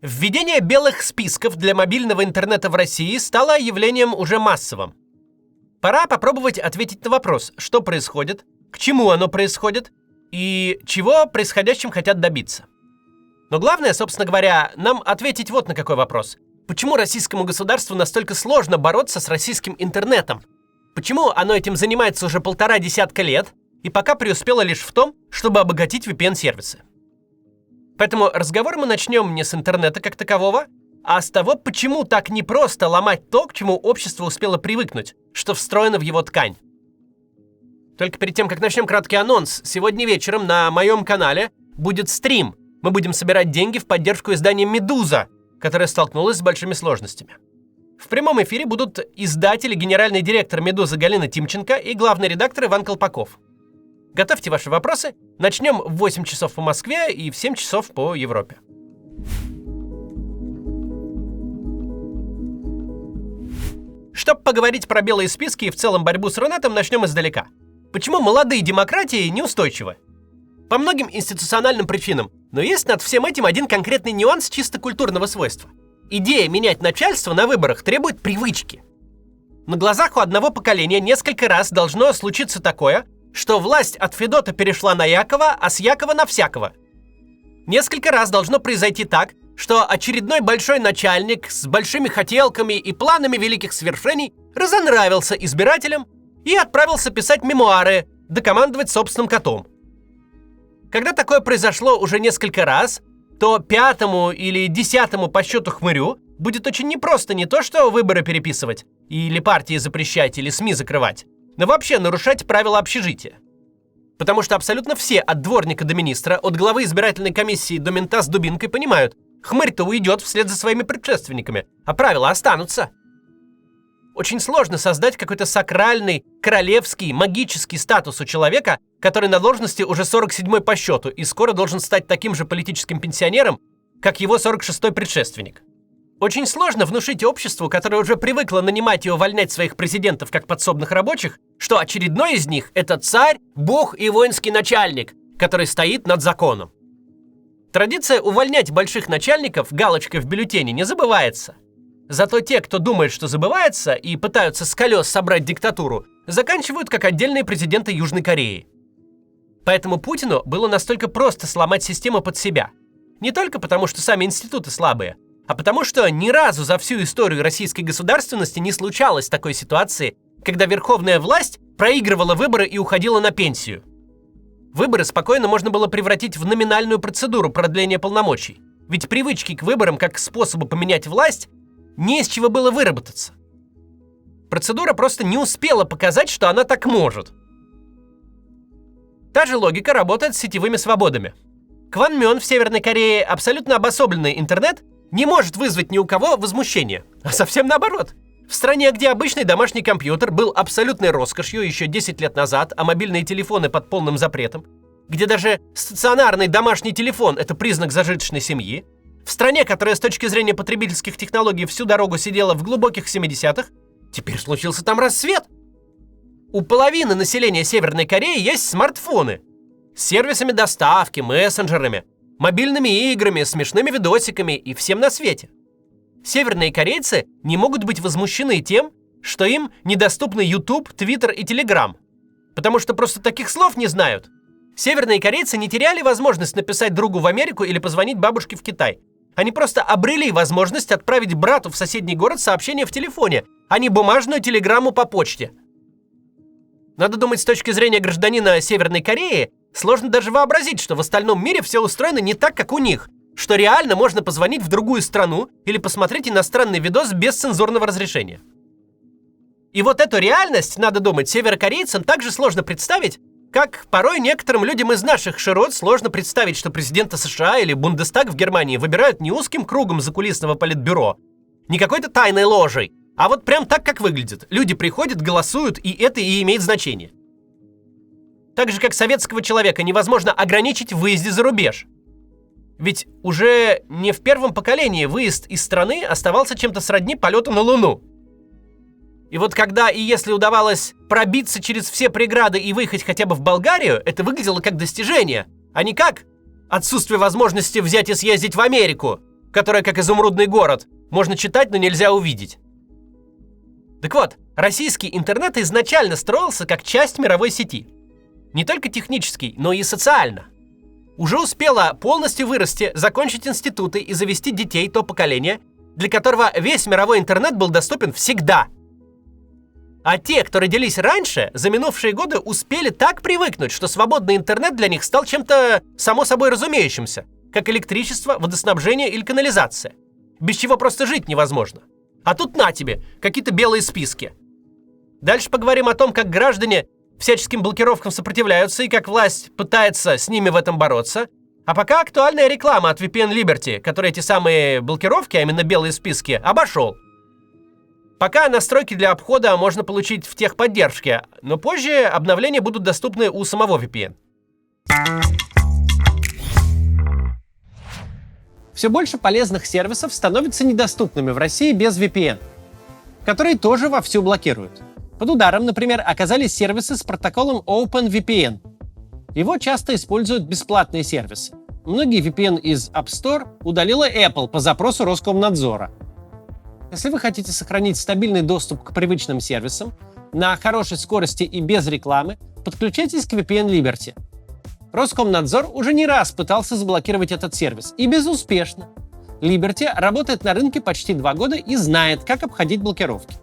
Введение белых списков для мобильного интернета в России стало явлением уже массовым. Пора попробовать ответить на вопрос, что происходит, к чему оно происходит и чего происходящим хотят добиться. Но главное, собственно говоря, нам ответить вот на какой вопрос. Почему российскому государству настолько сложно бороться с российским интернетом? Почему оно этим занимается уже 1,5 десятка лет и пока преуспело лишь в том, чтобы обогатить VPN-сервисы? Поэтому разговор мы начнем не с интернета как такового, а с того, почему так непросто ломать то, к чему общество успело привыкнуть, что встроено в его ткань. Только перед тем, как начнем, краткий анонс. Сегодня вечером на моем канале будет стрим. Мы будем собирать деньги в поддержку издания «Медуза», которое столкнулось с большими сложностями. В прямом эфире будут издатель и генеральный директор «Медузы» Галина Тимченко и главный редактор Иван Колпаков. Готовьте ваши вопросы. Начнем в 8 часов по Москве и в 7 часов по Европе. Чтобы поговорить про белые списки и в целом борьбу с Рунетом, начнем издалека. Почему молодые демократии неустойчивы? По многим институциональным причинам, но есть над всем этим один конкретный нюанс чисто культурного свойства. Идея менять начальство на выборах требует привычки. На глазах у одного поколения несколько раз должно случиться такое, что власть от Федота перешла на Якова, а с Якова на всякого. Несколько раз должно произойти так, что очередной большой начальник с большими хотелками и планами великих свершений разонравился избирателям и отправился писать мемуары, да командовать собственным котом. Когда такое произошло уже несколько раз, то 5-му или 10-му по счету хмырю будет очень непросто не то что выборы переписывать, или партии запрещать, или СМИ закрывать, но вообще нарушать правила общежития. Потому что абсолютно все, от дворника до министра, от главы избирательной комиссии до мента с дубинкой, понимают, хмырь-то уйдет вслед за своими предшественниками, а правила останутся. Очень сложно создать какой-то сакральный, королевский, магический статус у человека, который на должности уже 47-й по счету и скоро должен стать таким же политическим пенсионером, как его 46-й предшественник. Очень сложно внушить обществу, которое уже привыкло нанимать и увольнять своих президентов как подсобных рабочих, что очередной из них – это царь, бог и воинский начальник, который стоит над законом. Традиция увольнять больших начальников галочкой в бюллетене не забывается. Зато те, кто думает, что забывается, и пытаются с колес собрать диктатуру, заканчивают как отдельные президенты Южной Кореи. Поэтому Путину было настолько просто сломать систему под себя. Не только потому, что сами институты слабые, а потому что ни разу за всю историю российской государственности не случалось такой ситуации, когда верховная власть проигрывала выборы и уходила на пенсию. Выборы спокойно можно было превратить в номинальную процедуру продления полномочий. Ведь привычки к выборам как к способу поменять власть не из чего было выработаться. Процедура просто не успела показать, что она так может. Та же логика работает с сетевыми свободами. Кванмён в Северной Корее, абсолютно обособленный интернет, не может вызвать ни у кого возмущения, а совсем наоборот. В стране, где обычный домашний компьютер был абсолютной роскошью еще 10 лет назад, а мобильные телефоны под полным запретом, где даже стационарный домашний телефон – это признак зажиточной семьи, в стране, которая с точки зрения потребительских технологий всю дорогу сидела в глубоких 70-х, теперь случился там расцвет. У половины населения Северной Кореи есть смартфоны с сервисами доставки, мессенджерами, мобильными играми, смешными видосиками и всем на свете. Северные корейцы не могут быть возмущены тем, что им недоступны YouTube, Twitter и Telegram, потому что просто таких слов не знают. Северные корейцы не теряли возможность написать другу в Америку или позвонить бабушке в Китай. Они просто обрели возможность отправить брату в соседний город сообщение в телефоне, а не бумажную телеграмму по почте. Надо думать, с точки зрения гражданина Северной Кореи, сложно даже вообразить, что в остальном мире все устроено не так, как у них, что реально можно позвонить в другую страну или посмотреть иностранный видос без цензурного разрешения. И вот эту реальность, надо думать, северокорейцам также сложно представить, как порой некоторым людям из наших широт сложно представить, что президента США или Бундестаг в Германии выбирают не узким кругом закулисного политбюро, не какой-то тайной ложей, а вот прям так, как выглядит. Люди приходят, голосуют, и это и имеет значение. Так же, как советского человека невозможно ограничить в выезде за рубеж. Ведь уже не в первом поколении выезд из страны оставался чем-то сродни полету на Луну. И вот когда и если удавалось пробиться через все преграды и выехать хотя бы в Болгарию, это выглядело как достижение, а не как отсутствие возможности взять и съездить в Америку, которая как изумрудный город, можно читать, но нельзя увидеть. Так вот, российский интернет изначально строился как часть мировой сети. Не только технически, но и социально. Уже успела полностью вырасти, закончить институты и завести детей то поколение, для которого весь мировой интернет был доступен всегда. А те, кто родились раньше, за минувшие годы успели так привыкнуть, что свободный интернет для них стал чем-то само собой разумеющимся, как электричество, водоснабжение или канализация, без чего просто жить невозможно. А тут на тебе, какие-то белые списки. Дальше поговорим о том, как граждане всяческим блокировкам сопротивляются и как власть пытается с ними в этом бороться. А пока актуальная реклама от VPN Liberty, который эти самые блокировки, а именно белые списки, обошел. Пока настройки для обхода можно получить в техподдержке, но позже обновления будут доступны у самого VPN. Все больше полезных сервисов становятся недоступными в России без VPN, которые тоже вовсю блокируют. Под ударом, например, оказались сервисы с протоколом OpenVPN. Его часто используют бесплатные сервисы. Многие VPN из App Store удалила Apple по запросу Роскомнадзора. Если вы хотите сохранить стабильный доступ к привычным сервисам на хорошей скорости и без рекламы, подключайтесь к VPN Liberty. Роскомнадзор уже не раз пытался заблокировать этот сервис, и безуспешно. Liberty работает на рынке почти 2 года и знает, как обходить блокировки.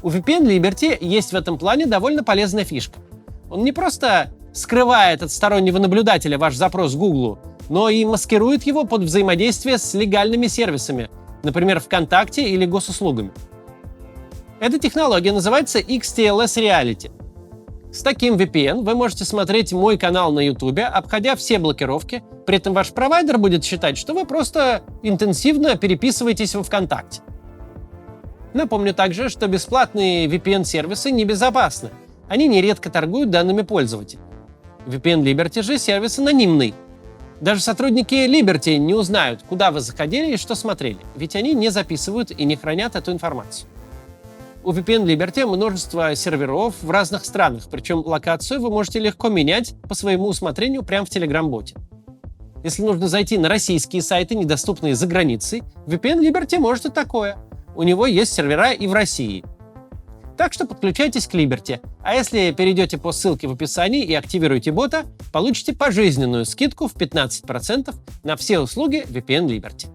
У VPN Liberty есть в этом плане довольно полезная фишка. Он не просто скрывает от стороннего наблюдателя ваш запрос Google, но и маскирует его под взаимодействие с легальными сервисами, например, ВКонтакте или госуслугами. Эта технология называется XTLS Reality. С таким VPN вы можете смотреть мой канал на YouTube, обходя все блокировки, при этом ваш провайдер будет считать, что вы просто интенсивно переписываетесь во ВКонтакте. Напомню также, что бесплатные VPN-сервисы небезопасны. Они нередко торгуют данными пользователей. VPN Liberty же сервис анонимный. Даже сотрудники Liberty не узнают, куда вы заходили и что смотрели, ведь они не записывают и не хранят эту информацию. У VPN Liberty множество серверов в разных странах, причем локацию вы можете легко менять по своему усмотрению прямо в Telegram-боте. Если нужно зайти на российские сайты, недоступные за границей, VPN Liberty может и такое. У него есть сервера и в России. Так что подключайтесь к Liberty. А если перейдете по ссылке в описании и активируете бота, получите пожизненную скидку в 15% на все услуги VPN Liberty.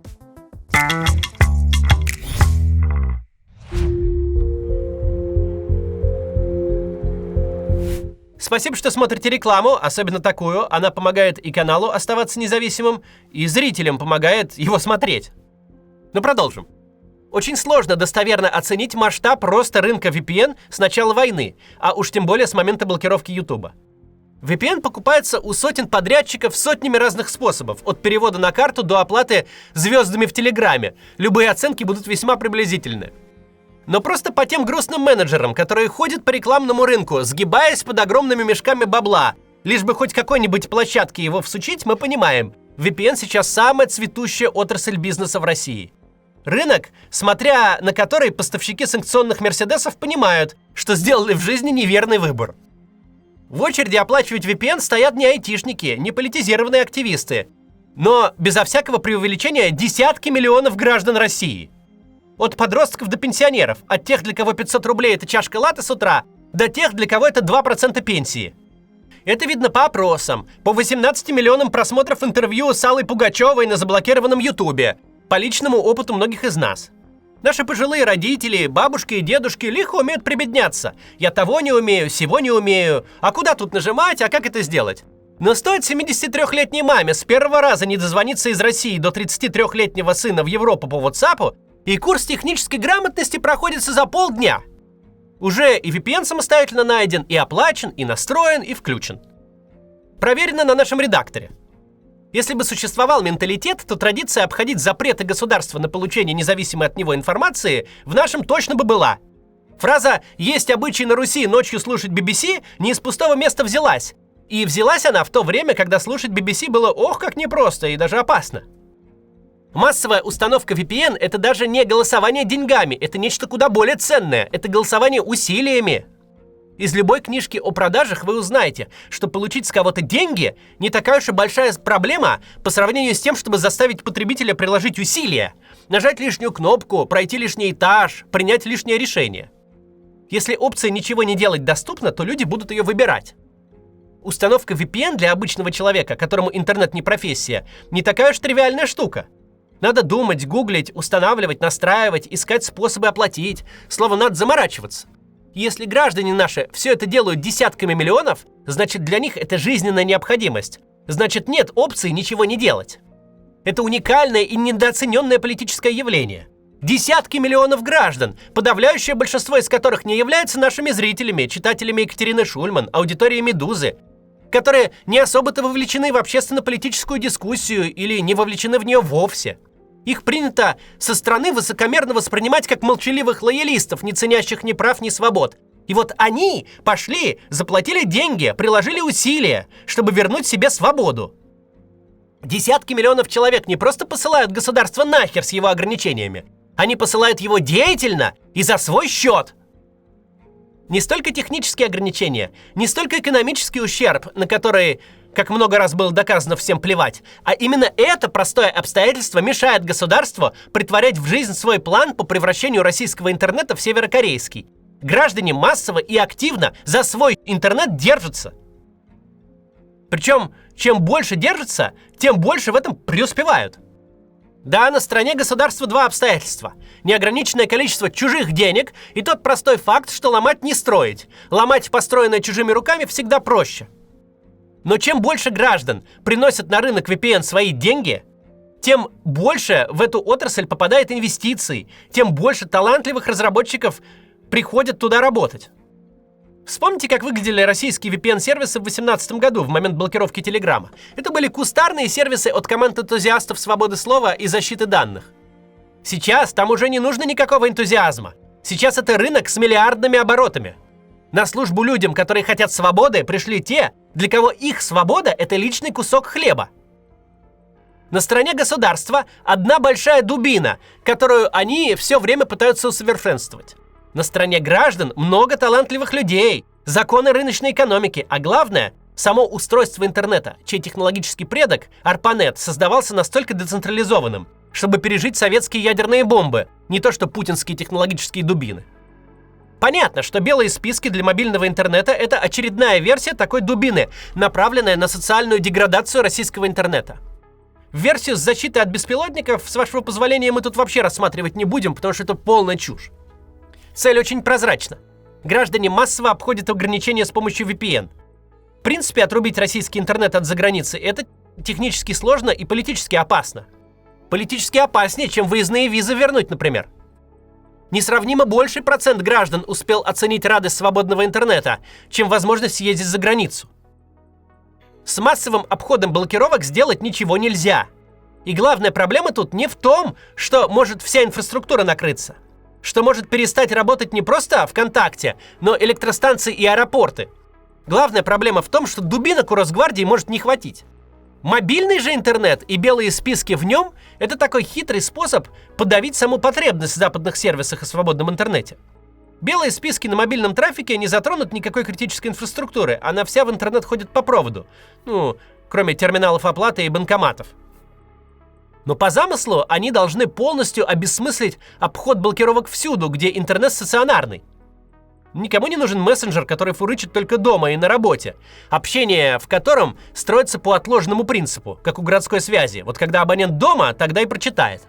Спасибо, что смотрите рекламу, особенно такую. Она помогает и каналу оставаться независимым, и зрителям помогает его смотреть. Но продолжим. Очень сложно достоверно оценить масштаб роста рынка VPN с начала войны, а уж тем более с момента блокировки YouTube. VPN покупается у сотен подрядчиков сотнями разных способов, от перевода на карту до оплаты звездами в Телеграме. Любые оценки будут весьма приблизительны. Но просто по тем грустным менеджерам, которые ходят по рекламному рынку, сгибаясь под огромными мешками бабла, лишь бы хоть какой-нибудь площадке его всучить, мы понимаем, VPN сейчас самая цветущая отрасль бизнеса в России. Рынок, смотря на который поставщики санкционных мерседесов понимают, что сделали в жизни неверный выбор. В очереди оплачивать VPN стоят не айтишники, не политизированные активисты, но, безо всякого преувеличения, десятки миллионов граждан России. От подростков до пенсионеров, от тех, для кого 500 рублей – это чашка латте с утра, до тех, для кого это 2% пенсии. Это видно по опросам, по 18 миллионам просмотров интервью с Аллой Пугачевой на заблокированном Ютубе, по личному опыту многих из нас. Наши пожилые родители, бабушки и дедушки лихо умеют прибедняться. Я того не умею, сего не умею. А куда тут нажимать, а как это сделать? Но стоит 73-летней маме с первого раза не дозвониться из России до 33-летнего сына в Европу по WhatsApp, и курс технической грамотности проходится за полдня. Уже и VPN самостоятельно найден, и оплачен, и настроен, и включен. Проверено на нашем редакторе. Если бы существовал менталитет, то традиция обходить запреты государства на получение независимой от него информации в нашем точно бы была. Фраза «есть обычай на Руси ночью слушать BBC» не из пустого места взялась. И взялась она в то время, когда слушать BBC было ох как непросто и даже опасно. Массовая установка VPN – это даже не голосование деньгами, это нечто куда более ценное, это голосование усилиями. Из любой книжки о продажах вы узнаете, что получить с кого-то деньги не такая уж и большая проблема по сравнению с тем, чтобы заставить потребителя приложить усилия, нажать лишнюю кнопку, пройти лишний этаж, принять лишнее решение. Если опция «ничего не делать» доступна, то люди будут ее выбирать. Установка VPN для обычного человека, которому интернет не профессия, не такая уж тривиальная штука. Надо думать, гуглить, устанавливать, настраивать, искать способы оплатить. Словом, надо заморачиваться. Если граждане наши все это делают десятками миллионов, значит, для них это жизненная необходимость. Значит, нет опции ничего не делать. Это уникальное и недооцененное политическое явление. Десятки миллионов граждан, подавляющее большинство из которых не являются нашими зрителями, читателями Екатерины Шульман, аудиторией «Медузы», которые не особо-то вовлечены в общественно-политическую дискуссию или не вовлечены в нее вовсе. Их принято со стороны высокомерно воспринимать как молчаливых лоялистов, не ценящих ни прав, ни свобод. И вот они пошли, заплатили деньги, приложили усилия, чтобы вернуть себе свободу. Десятки миллионов человек не просто посылают государство нахер с его ограничениями. Они посылают его деятельно и за свой счет. Не столько технические ограничения, не столько экономический ущерб, на который, как много раз было доказано, всем плевать, а именно это простое обстоятельство мешает государству притворять в жизнь свой план по превращению российского интернета в северокорейский. Граждане массово и активно за свой интернет держатся. Причем, чем больше держатся, тем больше в этом преуспевают. Да, на стороне государства два обстоятельства. Неограниченное количество чужих денег и тот простой факт, что ломать не строить. Ломать построенное чужими руками всегда проще. Но чем больше граждан приносят на рынок VPN свои деньги, тем больше в эту отрасль попадает инвестиций, тем больше талантливых разработчиков приходят туда работать. Вспомните, как выглядели российские VPN-сервисы в 2018 году, в момент блокировки Телеграма. Это были кустарные сервисы от команд энтузиастов свободы слова и защиты данных. Сейчас там уже не нужно никакого энтузиазма. Сейчас это рынок с миллиардными оборотами. На службу людям, которые хотят свободы, пришли те, для кого их свобода – это личный кусок хлеба. На стороне государства одна большая дубина, которую они все время пытаются усовершенствовать. На стороне граждан много талантливых людей, законы рыночной экономики, а главное – само устройство интернета, чей технологический предок, ARPANET, создавался настолько децентрализованным, чтобы пережить советские ядерные бомбы, не то что путинские технологические дубины. Понятно, что белые списки для мобильного интернета – это очередная версия такой дубины, направленная на социальную деградацию российского интернета. Версию с защитой от беспилотников, с вашего позволения, мы тут вообще рассматривать не будем, потому что это полная чушь. Цель очень прозрачна. Граждане массово обходят ограничения с помощью VPN. В принципе, отрубить российский интернет от заграницы – это технически сложно и политически опасно. Политически опаснее, чем выездные визы вернуть, например. Несравнимо больший процент граждан успел оценить радость свободного интернета, чем возможность съездить за границу. С массовым обходом блокировок сделать ничего нельзя. И главная проблема тут не в том, что может вся инфраструктура накрыться, что может перестать работать не просто ВКонтакте, но электростанции и аэропорты. Главная проблема в том, что дубинок у Росгвардии может не хватить. Мобильный же интернет и белые списки в нем – это такой хитрый способ подавить саму потребность в западных сервисах и свободном интернете. Белые списки на мобильном трафике не затронут никакой критической инфраструктуры, она вся в интернет ходит по проводу, кроме терминалов оплаты и банкоматов. Но по замыслу они должны полностью обесмыслить обход блокировок всюду, где интернет стационарный. Никому не нужен мессенджер, который фурычит только дома и на работе, общение в котором строится по отложенному принципу, как у городской связи. Вот когда абонент дома, тогда и прочитает.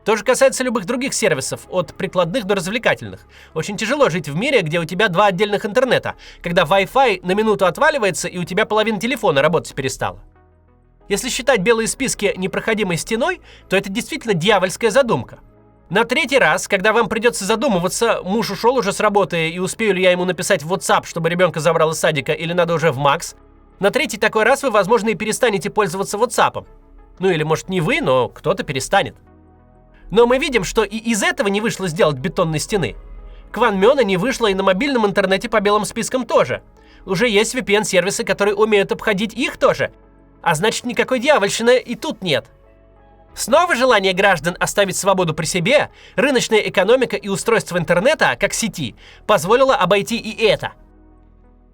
То же касается любых других сервисов, от прикладных до развлекательных. Очень тяжело жить в мире, где у тебя два отдельных интернета, когда Wi-Fi на минуту отваливается и у тебя половина телефона работать перестала. Если считать белые списки непроходимой стеной, то это действительно дьявольская задумка. На третий раз, когда вам придется задумываться, муж ушел уже с работы и успею ли я ему написать в WhatsApp, чтобы ребенка забрал из садика, или надо уже в Max, на третий такой раз вы, возможно, и перестанете пользоваться WhatsApp. Или, может, не вы, но кто-то перестанет. Но мы видим, что и из этого не вышло сделать бетонной стены. Кванмёна не вышло и на мобильном интернете по белым спискам тоже. Уже есть VPN-сервисы, которые умеют обходить их тоже. А значит, никакой дьявольщины и тут нет. Снова желание граждан оставить свободу при себе, рыночная экономика и устройство интернета, как сети, позволило обойти и это.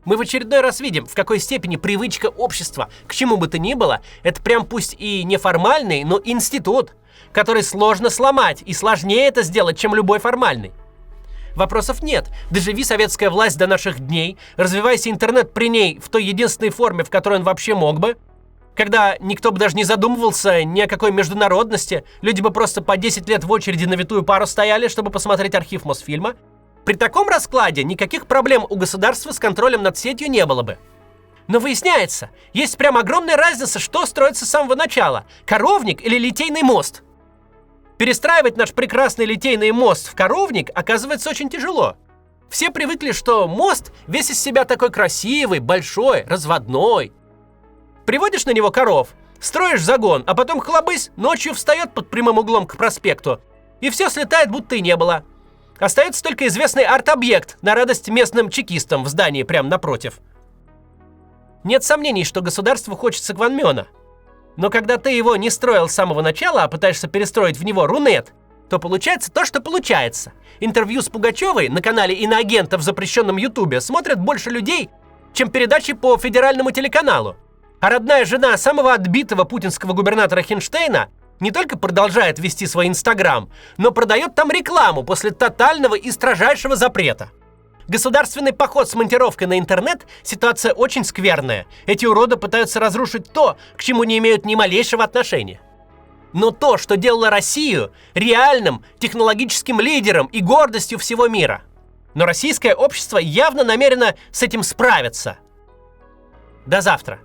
Мы в очередной раз видим, в какой степени привычка общества к чему бы то ни было, это прям пусть и неформальный, но институт, который сложно сломать, и сложнее это сделать, чем любой формальный. Вопросов нет. Доживи советская власть до наших дней, развивайся интернет при ней в той единственной форме, в которой он вообще мог бы, когда никто бы даже не задумывался ни о какой международности, люди бы просто по 10 лет в очереди на витую пару стояли, чтобы посмотреть архив Мосфильма. При таком раскладе никаких проблем у государства с контролем над сетью не было бы. Но выясняется, есть прям огромная разница, что строится с самого начала – коровник или литейный мост. Перестраивать наш прекрасный литейный мост в коровник оказывается очень тяжело. Все привыкли, что мост весь из себя такой красивый, большой, разводной. Приводишь на него коров, строишь загон, а потом хлобысь, ночью встает под прямым углом к проспекту, и все слетает, будто и не было. Остается только известный арт-объект на радость местным чекистам в здании прямо напротив. Нет сомнений, что государству хочется Кванмёна. Но когда ты его не строил с самого начала, а пытаешься перестроить в него Рунет, то получается то, что получается. Интервью с Пугачевой на канале иноагента в запрещенном Ютубе смотрят больше людей, чем передачи по федеральному телеканалу. А родная жена самого отбитого путинского губернатора Хинштейна не только продолжает вести свой Инстаграм, но продает там рекламу после тотального и строжайшего запрета. Государственный поход с монтировкой на интернет – ситуация очень скверная. Эти уроды пытаются разрушить то, к чему не имеют ни малейшего отношения. Но то, что делало Россию реальным технологическим лидером и гордостью всего мира. Но российское общество явно намерено с этим справиться. До завтра.